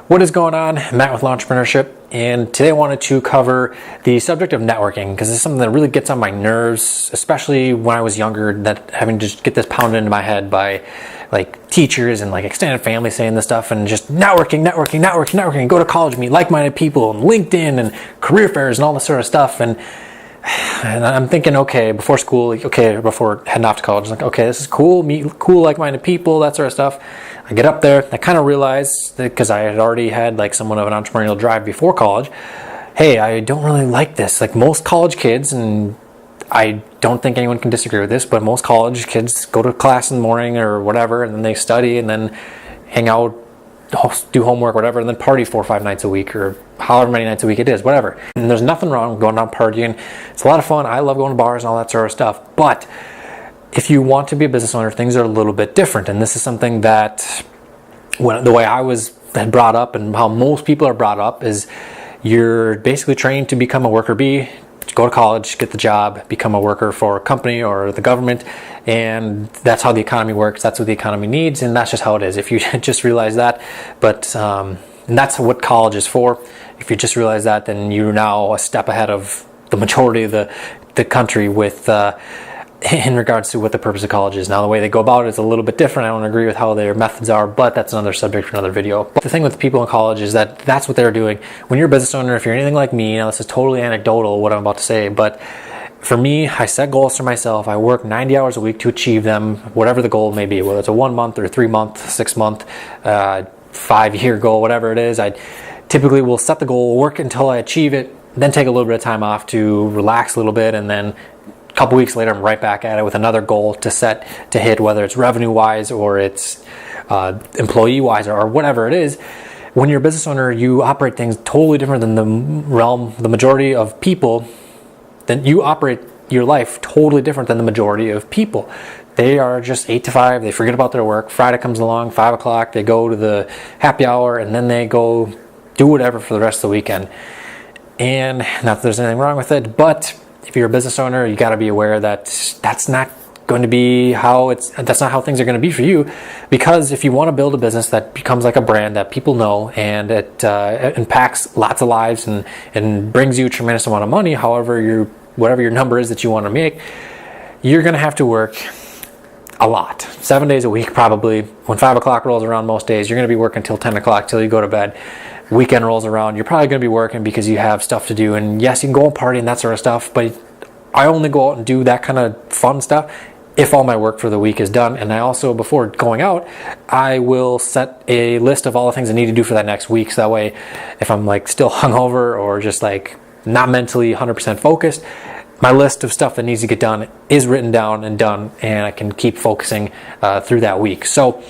What is going on? Matt with Entrepreneurship, and today I wanted to cover the subject of networking because it's something that really gets on my nerves, especially when I was younger, that having to just get this pounded into my head by like teachers and like extended family saying this stuff, and just networking, go to college, meet like-minded people, and LinkedIn and career fairs and all this sort of stuff. And I'm thinking, okay, before school, before heading off to college, like, okay, this is cool, meet cool, like-minded people, that sort of stuff. I get up there, I kind of realize that because I had already had like somewhat of an entrepreneurial drive before college, hey, I don't really like this. Like most college kids, and I don't think anyone can disagree with this, but most college kids go to class in the morning or whatever, and then they study and then hang out, do homework, whatever, and then party 4 or 5 nights a week, or however many nights a week it is, whatever. And there's nothing wrong with going out partying. It's a lot of fun. I love going to bars and all that sort of stuff. But if you want to be a business owner, things are a little bit different. And this is something that, the way I was brought up and how most people are brought up, is you're basically trained to become a worker bee, to go to college, get the job, become a worker for a company or the government, and that's how the economy works. That's what the economy needs, and that's just how it is. If you just realize that, and that's what college is for. If you just realize that, then you're now a step ahead of the majority of the country with in regards to what the purpose of college is. Now, the way they go about it is a little bit different. I don't agree with how their methods are, but that's another subject for another video. But the thing with people in college is that that's what they're doing. When you're a business owner, if you're anything like me, now this is totally anecdotal what I'm about to say, but for me, I set goals for myself. I work 90 hours a week to achieve them, whatever the goal may be, whether it's a 1 month or 3 month, 6 month, 5-year goal, whatever it is. I typically will set the goal, work until I achieve it, then take a little bit of time off to relax a little bit, and then a couple weeks later I'm right back at it with another goal to hit, whether it's revenue wise or it's employee wise or whatever it is. When you're a business owner, you operate things totally different than the majority of people. Then you operate your life totally different than the majority of people. They are just 8 to 5. They forget about their work. Friday comes along, 5 o'clock, they go to the happy hour, and then they go do whatever for the rest of the weekend. And not that there's anything wrong with it, but if you're a business owner, you got to be aware that that's not going to be that's not how things are going to be for you. Because if you want to build a business that becomes like a brand that people know, and it impacts lots of lives and brings you a tremendous amount of money, whatever your number is that you want to make, you're going to have to work a lot, 7 days a week probably. When 5 o'clock rolls around most days, you're going to be working till 10 o'clock till you go to bed. Weekend rolls around, you're probably going to be working because you have stuff to do. And yes, you can go and party and that sort of stuff, but I only go out and do that kind of fun stuff if all my work for the week is done. And I also, before going out, I will set a list of all the things I need to do for that next week. So that way, if I'm like still hungover or just like not mentally 100% focused, my list of stuff that needs to get done is written down and done, and I can keep focusing through that week. So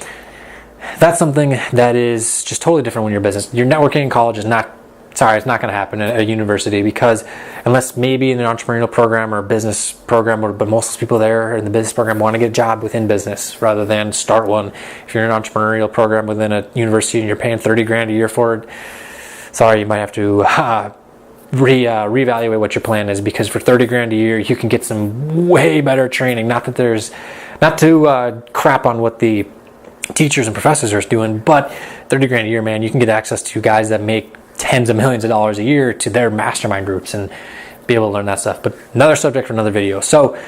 that's something that is just totally different when you're a business. Your networking in college it's not going to happen at a university, because unless maybe in an entrepreneurial program or a business program, but most of the people there in the business program want to get a job within business rather than start one. If you're in an entrepreneurial program within a university and you're paying $30,000 a year for it, sorry, you might have to reevaluate what your plan is, because for $30,000 a year you can get some way better training. Not to crap on what the teachers and professors are doing, but $30,000 a year, man, you can get access to guys that make tens of millions of dollars a year to their mastermind groups and be able to learn that stuff. But another subject for another video. So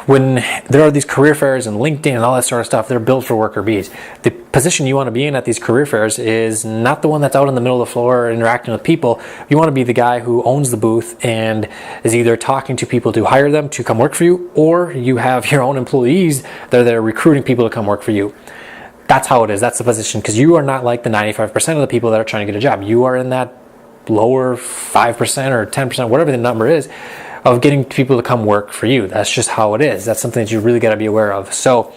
when there are these career fairs and LinkedIn and all that sort of stuff, they're built for worker bees. The position you want to be in at these career fairs is not the one that's out in the middle of the floor interacting with people. You want to be the guy who owns the booth and is either talking to people to hire them to come work for you, or you have your own employees that are recruiting people to come work for you. That's how it is. That's the position, because you are not like the 95% of the people that are trying to get a job. You are in that lower 5% or 10%, whatever the number is, of getting people to come work for you. That's just how it is. That's something that you really got to be aware of. So,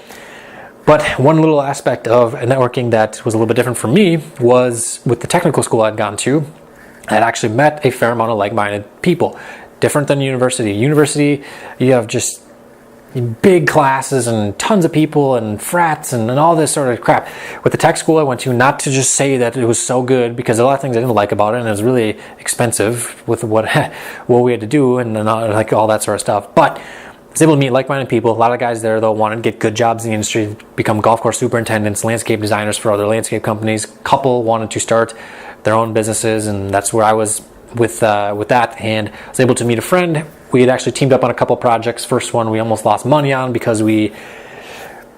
but one little aspect of networking that was a little bit different for me was with the technical school I'd gone to. I'd actually met a fair amount of like-minded people. Different than university. University, you have just big classes and tons of people and frats and all this sort of crap. With the tech school I went to, not to just say that it was so good, because a lot of things I didn't like about it, and it was really expensive with what we had to do and like all that sort of stuff. But was able to meet like-minded people. A lot of guys there, though, wanted to get good jobs in the industry, become golf course superintendents, landscape designers for other landscape companies. Couple wanted to start their own businesses, and that's where I was with that. And I was able to meet a friend. We had actually teamed up on a couple projects. First one we almost lost money on because a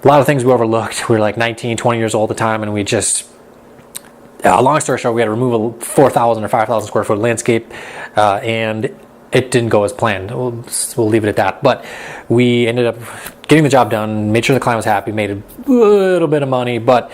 lot of things we overlooked. We were like 19, 20 years old at the time, and we just, long story short, we had to remove a 4,000 or 5,000 square foot landscape, and it didn't go as planned. We'll leave it at that. But we ended up getting the job done, made sure the client was happy, made a little bit of money, but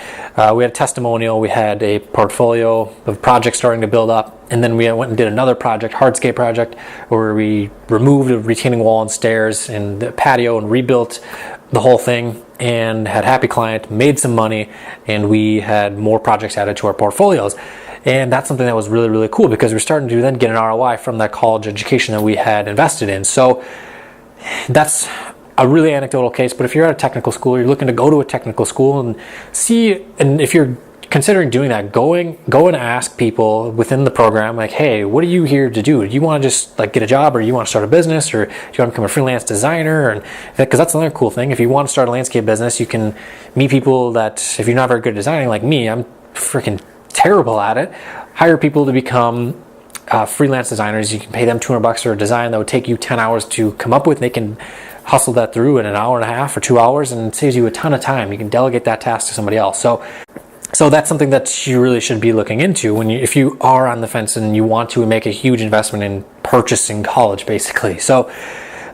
we had a testimonial, we had a portfolio of projects starting to build up, and then we went and did another project, hardscape project, where we removed a retaining wall and stairs and the patio and rebuilt the whole thing, and had a happy client, made some money, and we had more projects added to our portfolios. And that's something that was really, really cool because we're starting to then get an ROI from that college education that we had invested in. So that's a really anecdotal case, but if you're at a technical school, you're looking to go to a technical school and see, and if you're considering doing that, go and ask people within the program, like, hey, what are you here to do? Do you want to just like get a job, or you want to start a business, or do you want to become a freelance designer? And because that's another cool thing. If you want to start a landscape business, you can meet people that, if you're not very good at designing like me, I'm freaking terrible at it, hire people to become freelance designers. You can pay them $200 for a design that would take you 10 hours to come up with. They can hustle that through in an hour and a half or 2 hours, and it saves you a ton of time. You can delegate that task to somebody else. So that's something that you really should be looking into if you are on the fence and you want to make a huge investment in purchasing college, basically. So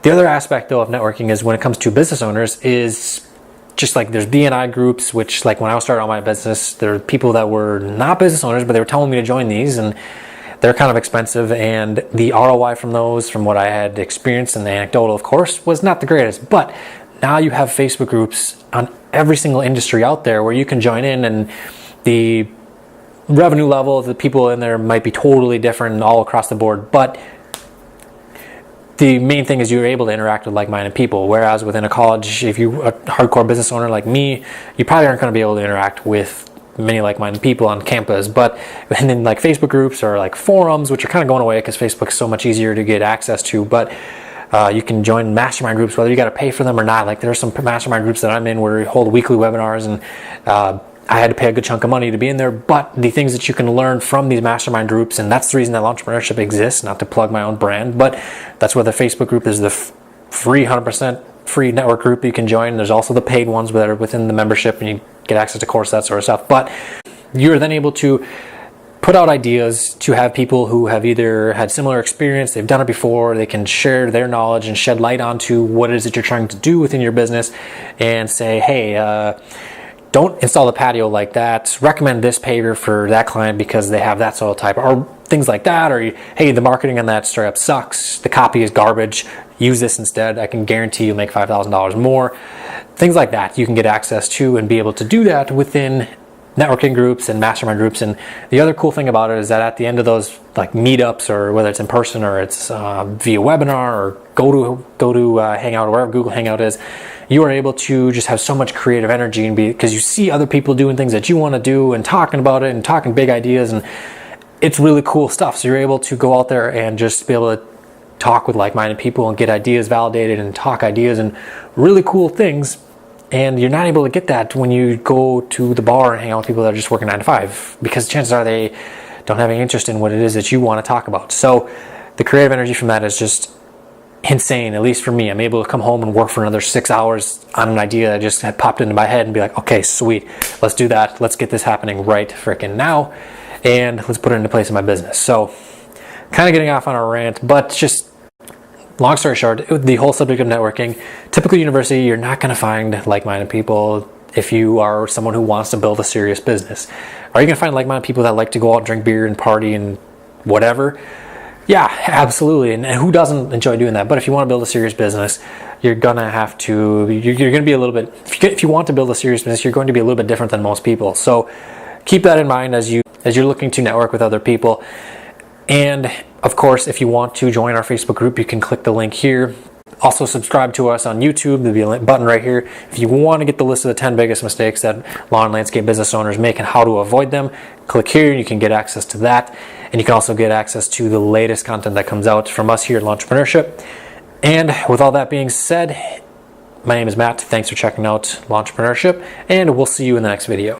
the other aspect, though, of networking is when it comes to business owners is just like there's BNI groups, which like when I was starting on my business, there were people that were not business owners, but they were telling me to join these, and they're kind of expensive, and the ROI from those, from what I had experienced, and the anecdotal, of course, was not the greatest. But now you have Facebook groups on every single industry out there where you can join in, and the revenue level of the people in there might be totally different all across the board, but the main thing is you're able to interact with like-minded people. Whereas within a college, if you're a hardcore business owner like me, you probably aren't going to be able to interact with many like-minded people on campus. But and then like Facebook groups or like forums, which are kind of going away because Facebook's so much easier to get access to. But you can join mastermind groups, whether you got to pay for them or not. Like there are some mastermind groups that I'm in where we hold weekly webinars, and I had to pay a good chunk of money to be in there, but the things that you can learn from these mastermind groups, and that's the reason that Launchpreneurship exists, not to plug my own brand, but that's where the Facebook group is the free, 100% free network group you can join. There's also the paid ones that are within the membership, and you get access to courses, that sort of stuff. But you're then able to put out ideas to have people who have either had similar experience, they've done it before, they can share their knowledge and shed light onto what it is that you're trying to do within your business, and say, hey, don't install the patio like that. Recommend this paver for that client because they have that soil type, or things like that. Or, hey, the marketing on that straight up sucks. The copy is garbage. Use this instead. I can guarantee you'll make $5,000 more. Things like that you can get access to and be able to do that within networking groups and mastermind groups. And the other cool thing about it is that at the end of those like meetups, or whether it's in person or it's via webinar or go to Hangout or wherever Google Hangout is, you are able to just have so much creative energy, and because you see other people doing things that you want to do and talking about it and talking big ideas, and it's really cool stuff. So you're able to go out there and just be able to talk with like-minded people and get ideas validated and talk ideas and really cool things. And you're not able to get that when you go to the bar and hang out with people that are just working 9 to 5, because chances are they don't have any interest in what it is that you want to talk about. So the creative energy from that is just insane, at least for me. I'm able to come home and work for another 6 hours on an idea that just had popped into my head and be like, okay, sweet, let's do that. Let's get this happening right freaking now, and let's put it into place in my business. So kind of getting off on a rant, but just long story short, the whole subject of networking, typical university, you're not going to find like-minded people if you are someone who wants to build a serious business. Are you going to find like-minded people that like to go out and drink beer and party and whatever? Yeah, absolutely. And who doesn't enjoy doing that? But if you want to build a serious business, you're going to have to, you're going to be a little bit, if you want to build a serious business, you're going to be a little bit different than most people. So keep that in mind as you're looking to network with other people. And of course, if you want to join our Facebook group, you can click the link here. Also subscribe to us on YouTube. There'll be a button right here. If you want to get the list of the 10 biggest mistakes that lawn and landscape business owners make and how to avoid them, click here. You can get access to that. And you can also get access to the latest content that comes out from us here at Launchpreneurship. And with all that being said, my name is Matt. Thanks for checking out Launchpreneurship, and we'll see you in the next video.